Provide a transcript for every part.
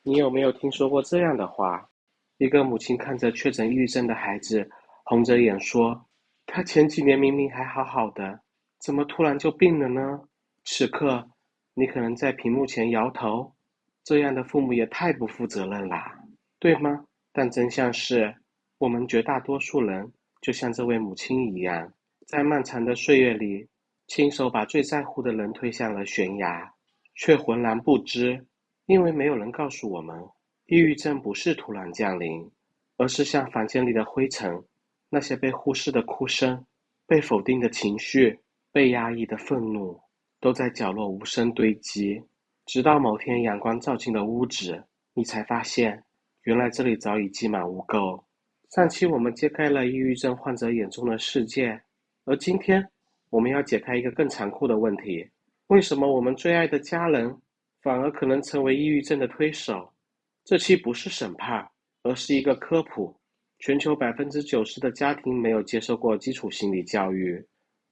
你有没有听说过这样的话？一个母亲看着确诊抑郁症的孩子，红着眼说：“他前几年明明还好好的，怎么突然就病了呢？”此刻，你可能在屏幕前摇头，这样的父母也太不负责任啦，对吗？但真相是，我们绝大多数人就像这位母亲一样，在漫长的岁月里，亲手把最在乎的人推向了悬崖，却浑然不知，因为没有人告诉我们，抑郁症不是突然降临，而是像房间里的灰尘，那些被忽视的哭声，被否定的情绪，被压抑的愤怒，都在角落无声堆积，直到某天阳光照进了屋子，你才发现，原来这里早已积满污垢。上期我们揭开了抑郁症患者眼中的世界，而今天我们要解开一个更残酷的问题：为什么我们最爱的家人反而可能成为抑郁症的推手？这期不是审判，而是一个科普。全球90%的家庭没有接受过基础心理教育，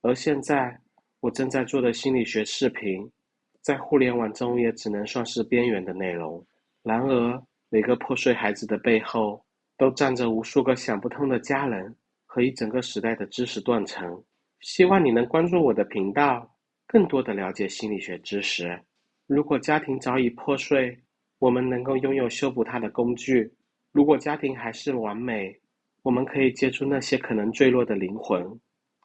而现在我正在做的心理学视频，在互联网中也只能算是边缘的内容。然而，每个破碎孩子的背后，都站着无数个想不通的家人和一整个时代的知识断层。希望你能关注我的频道，更多的了解心理学知识。如果家庭早已破碎，我们能够拥有修补它的工具；如果家庭还是完美，我们可以接触那些可能坠落的灵魂。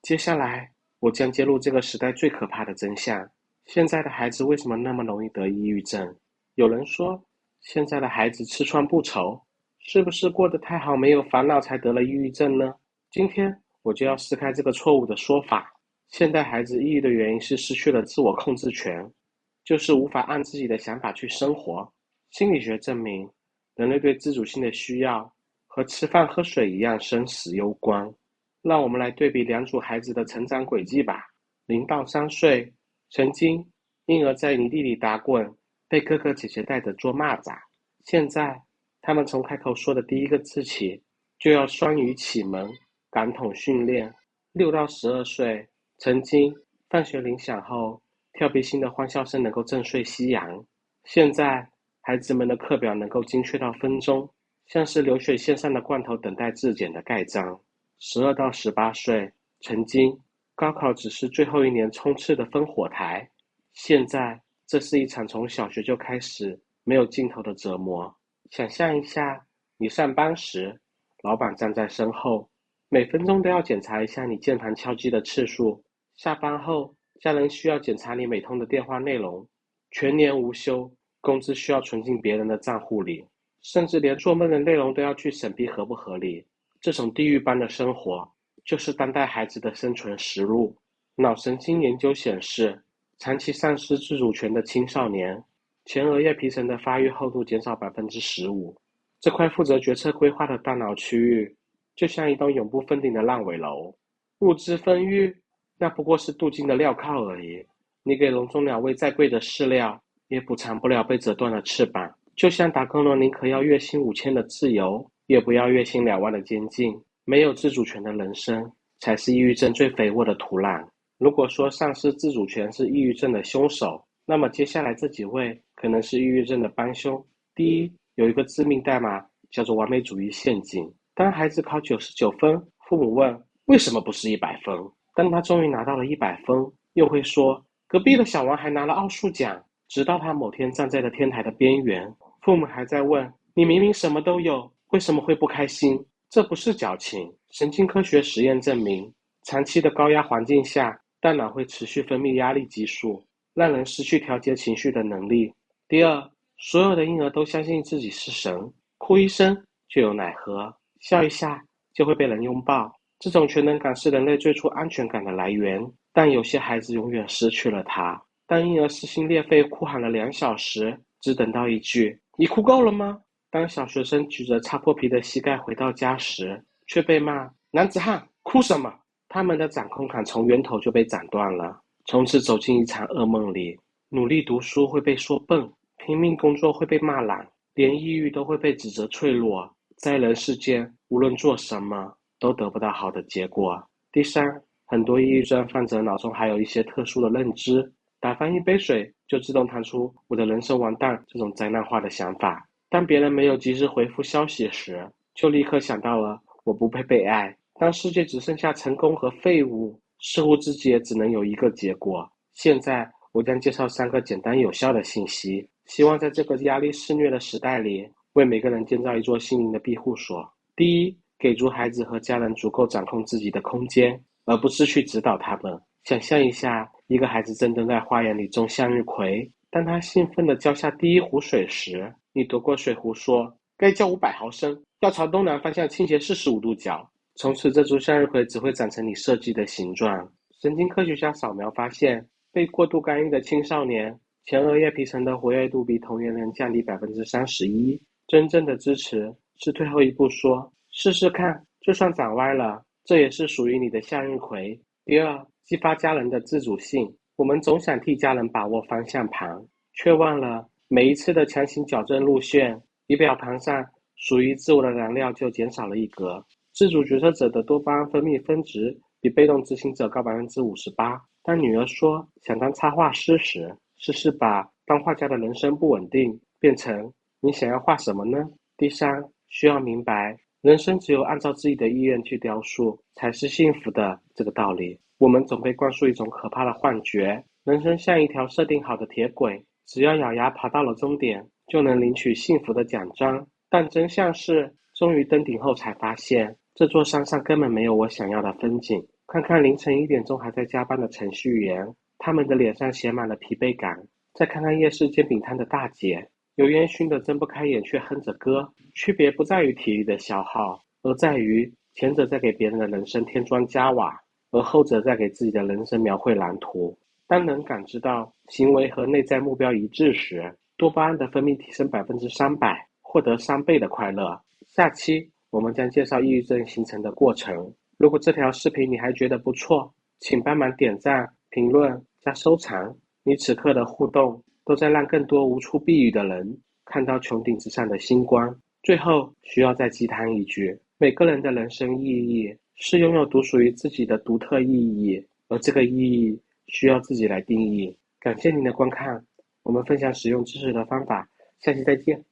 接下来，我将揭露这个时代最可怕的真相：现在的孩子为什么那么容易得抑郁症？有人说，现在的孩子吃穿不愁，是不是过得太好，没有烦恼才得了抑郁症呢？今天我就要撕开这个错误的说法。现代孩子抑郁的原因是失去了自我控制权，就是无法按自己的想法去生活。心理学证明，人类对自主性的需要和吃饭喝水一样生死攸关。让我们来对比两组孩子的成长轨迹吧。0到3岁，曾经婴儿在泥地里打滚，被哥哥姐姐带着捉蚂蚱。现在，他们从开口说的第一个字起，就要双语启蒙、感统训练。6到12岁，曾经放学铃响后，跳皮心的欢笑声能够震碎夕阳。现在，孩子们的课表能够精确到分钟，像是流水线上的罐头等待质检的盖章。12到18岁，曾经高考只是最后一年冲刺的烽火台，现在这是一场从小学就开始没有尽头的折磨。想象一下，你上班时，老板站在身后，每分钟都要检查一下你键盘敲击的次数；下班后，家人需要检查你每通的电话内容；全年无休，工资需要存进别人的账户里，甚至连做梦的内容都要去审批合不合理。这种地狱般的生活，就是当代孩子的生存实录。脑神经研究显示，长期丧失自主权的青少年，前额叶皮层的发育厚度减少15%。这块负责决策规划的大脑区域，就像一栋永不封顶的烂尾楼。物资丰裕，那不过是镀金的镣铐而已。你给笼中鸟喂再贵的饲料，也补偿不了被折断的翅膀。就像打工人宁可要月薪5000的自由，也不要月薪2万的监禁。没有自主权的人生，才是抑郁症最肥沃的土壤。如果说丧失自主权是抑郁症的凶手，那么接下来这几位可能是抑郁症的帮凶。第一，有一个致命代码叫做完美主义陷阱。当孩子考99分，父母问为什么不是100分？当他终于拿到了100分，又会说隔壁的小王还拿了奥数奖。直到他某天站在了天台的边缘，父母还在问你明明什么都有，为什么会不开心？这不是矫情。神经科学实验证明，长期的高压环境下，大脑会持续分泌压力激素，让人失去调节情绪的能力。第二，所有的婴儿都相信自己是神，哭一声就有奶喝，笑一下就会被人拥抱。这种全能感是人类最初安全感的来源，但有些孩子永远失去了它。当婴儿撕心裂肺哭喊了2小时，只等到一句"你哭够了吗？"当小学生举着擦破皮的膝盖回到家时，却被骂"男子汉，哭什么？"他们的掌控感从源头就被斩断了，从此走进一场噩梦里。努力读书会被说笨，拼命工作会被骂懒，连抑郁都会被指责脆弱。在人世间，无论做什么，都得不到好的结果。第三，很多抑郁症患者脑中还有一些特殊的认知，打翻一杯水就自动弹出"我的人生完蛋"这种灾难化的想法。当别人没有及时回复消息时，就立刻想到了我不配被爱。当世界只剩下成功和废物，似乎自己也只能有一个结果。现在我将介绍3个简单有效的信息，希望在这个压力肆虐的时代里，为每个人建造一座心灵的庇护所。第一，给足孩子和家人足够掌控自己的空间，而不是去指导他们。想象一下，一个孩子正蹲在花园里种向日葵，当他兴奋地浇下第一壶水时，你夺过水壶说：该浇500毫升，要朝东南方向倾斜45度角。从此这株向日葵只会长成你设计的形状。神经科学家扫描发现，被过度干预的青少年前额叶皮层的活跃度比同龄人降低31%。真正的支持是退后一步说，试试看，就算长歪了，这也是属于你的向日葵。第二，激发家人的自主性。我们总想替家人把握方向盘，却忘了每一次的强行矫正路线，仪表盘上属于自我的燃料就减少了一格。自主决策者的多巴胺分泌分值比被动执行者高58%。当女儿说想当插画师时，试试把当画家的人生不稳定变成你想要画什么呢？第三，需要明白人生只有按照自己的意愿去雕塑才是幸福的这个道理。我们总被灌输一种可怕的幻觉，人生像一条设定好的铁轨，只要咬牙爬到了终点，就能领取幸福的奖章。但真相是，终于登顶后才发现，这座山上根本没有我想要的风景。看看凌晨1点钟还在加班的程序员，他们的脸上写满了疲惫感。再看看夜市煎饼摊的大姐，有烟熏得睁不开眼却哼着歌。区别不在于体力的消耗，而在于前者在给别人的人生添砖加瓦，而后者在给自己的人生描绘蓝图。当能感知到行为和内在目标一致时，多巴胺的分泌提升300%，获得3倍的快乐。下期我们将介绍抑郁症形成的过程。如果这条视频你还觉得不错，请帮忙点赞、评论加收藏。你此刻的互动都在让更多无处避雨的人看到穹顶之上的星光。最后需要再鸡汤一句，每个人的人生意义是拥有独属于自己的独特意义，而这个意义需要自己来定义。感谢您的观看，我们分享使用知识的方法，下期再见。